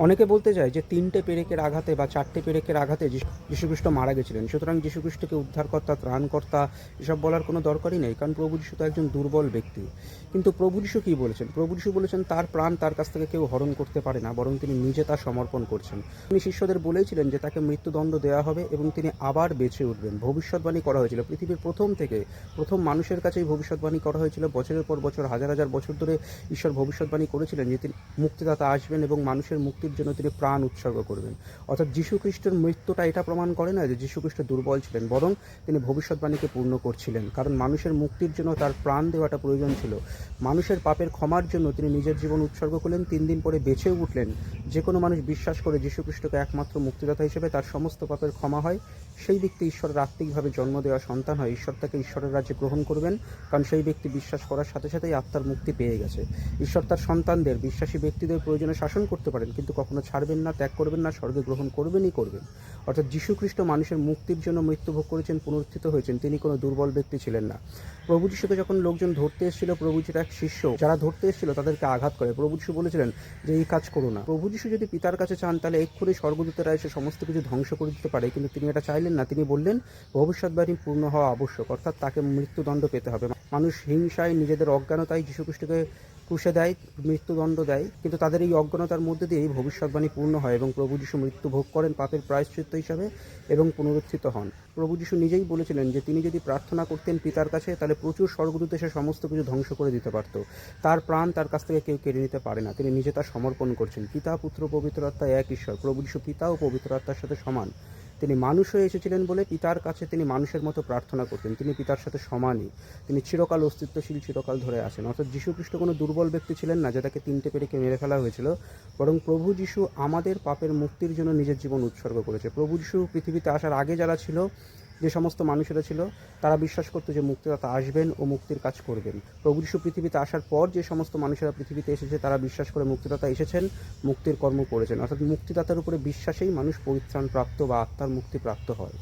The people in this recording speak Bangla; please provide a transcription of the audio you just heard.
অনেকে বলতে যায় যে ৩টে পেরেকের আঘাতে বা ৪টে পেরেকের আঘাতে যীশুখ্রিস্ট মারা গেছিলেন, সুতরাং যীশুখ্রিস্টকে উদ্ধারকর্তা, ত্রাণকর্তা এসব বলার কোনো দরকারই নেই, কারণ প্রভু যীশু তো একজন দুর্বল ব্যক্তি। কিন্তু প্রভু যীশু কী বলেছেন? প্রভু যীশু বলেছেন তার প্রাণ তার কাছ থেকে কেউ হরণ করতে পারে না, বরং তিনি নিজে তা সমর্পণ করছেন। তিনি শিষ্যদের বলেছিলেন যে তাকে মৃত্যুদণ্ড দেওয়া হবে এবং তিনি আবার বেঁচে উঠবেন। ভবিষ্যৎবাণী করা হয়েছিল পৃথিবীর প্রথম মানুষের কাছেই ভবিষ্যৎবাণী করা হয়েছিল। বছরের পর বছর, হাজার হাজার বছর ধরে ঈশ্বর ভবিষ্যৎবাণী করেছিলেন যে তিনি মুক্তিদাতা আসবেন এবং মানুষের মুক্তির জন্য তিনি প্রাণ উৎসর্গ করবেন। অর্থাৎ যীশুখ্রিস্টের মৃত্যুটা এটা প্রমাণ করে না যে যীশুখ্রিস্ট দুর্বল ছিলেন, বরং তিনি ভবিষ্যৎবাণীকে পূর্ণ করছিলেন, কারণ মানুষের মুক্তির জন্য তার প্রাণ দেওয়াটা প্রয়োজন ছিল। মানুষের পাপের ক্ষমার জন্য তিনি নিজের জীবন উৎসর্গ করলেন, 3 দিন পরে বেঁচে উঠলেন। যে কোনো মানুষ বিশ্বাস করে যীশুখ্রিস্টকে একমাত্র মুক্তিদাতা হিসেবে, তার সমস্ত পাপের ক্ষমা হয়। সেই ব্যক্তি ঈশ্বরের আত্মিকভাবে জন্ম দেওয়া সন্তান হয়। ঈশ্বর তাকে ঈশ্বরের রাজ্যে গ্রহণ করবেন, কারণ সেই ব্যক্তি বিশ্বাস করার সাথে সাথেই আত্মার মুক্তি পেয়ে গেছে। ঈশ্বর তার সন্তানদের, বিশ্বাসী ব্যক্তিদের প্রয়োজনে শাসন করতে পারেন, কিন্তু কখনো ছাড়বেন না, ত্যাগ করবেন না, স্বর্গে গ্রহণ করবেনই করবেন। অর্থাৎ যীশুখ্রিস্ট মানুষের মুক্তির জন্য মৃত্যুভোগ করেছেন, পুনরুত্থিত হয়েছেন। তিনি কোনো দুর্বল ব্যক্তি ছিলেন না। প্রভু যীশুকে যখন লোকজন ধরতে এসেছিল, প্রভু যীশুর এক শিষ্য যারা ধরতে এসেছিল তাদেরকে আঘাত করে। প্রভু যীশু বলেছিলেন যে এই কাজ করো না। প্রভু যীশু যদি পিতার কাছে চান তাহলে এক্ষুনি স্বর্গদূতেরা এসে সমস্ত কিছু ধ্বংস করে দিতে পারে, কিন্তু তিনি এটা চাইলেন না। তিনি বললেন ভবিষ্যৎবাণী পূর্ণ হওয়া আবশ্যক, অর্থাৎ তাকে মৃত্যুদণ্ড পেতে হবে। মানুষ হিংসায়, নিজেদের অজ্ঞানতায় যীশুখ্রিস্টকে ক্রুশে দেয়, মৃত্যুদণ্ড দেয়, কিন্তু তাদের এই অজ্ঞানতার মধ্যে দিয়েই ভবিষ্যৎবাণী পূর্ণ হয় এবং প্রভু যীশু মৃত্যু ভোগ করেন পাপের প্রায়শ্চিত্ত হিসাবে এবং পুনরুত্থিত হন। প্রভু যীশু নিজেই বলেছিলেন যে তিনি যদি প্রার্থনা করতেন পিতার কাছে, তাহলে প্রচুর স্বর্গদূত এসে সমস্ত কিছু ধ্বংস করে দিতে পারত। তার প্রাণ তার কাছ থেকে কেউ কেড়ে নিতে পারে না, তিনি নিজে তা সমর্পণ করছেন। পিতা, পুত্র, পবিত্র আত্মা এক ঈশ্বর। প্রভু যীশু পিতা ও পবিত্র আত্মার সাথে সমান। তিনি মানুষ হয়ে এসেছিলেন বলে পিতার কাছে তিনি মানুষের মতো প্রার্থনা করতেন। তিনি পিতার সাথে সমানই, তিনি চিরকাল অস্তিত্বশীল, চিরকাল ধরে আছেন। অর্থাৎ যীশুখ্রিস্ট কোনো দুর্বল ব্যক্তি ছিলেন না যে তাকে 3টে পেরেকে মেরে ফেলা হয়েছিল, বরং প্রভু যীশু আমাদের পাপের মুক্তির জন্য নিজের জীবন উৎসর্গ করেছে। প্রভু যীশু পৃথিবীতে আসার আগে যারা ছিল, যে সমস্ত মানুষেরা ছিল, তারা বিশ্বাস করতো যে মুক্তিদাতা আসবেন ও মুক্তির কাজ করবেন। প্রভু যীশু পৃথিবীতে আসার পর যে সমস্ত মানুষেরা পৃথিবীতে এসেছে, তারা বিশ্বাস করে মুক্তিদাতা এসেছেন, মুক্তির কর্ম করেছেন। অর্থাৎ মুক্তিদাতার উপরে বিশ্বাসেই মানুষ পরিত্রাণ প্রাপ্ত বা আত্মার মুক্তি প্রাপ্ত হয়।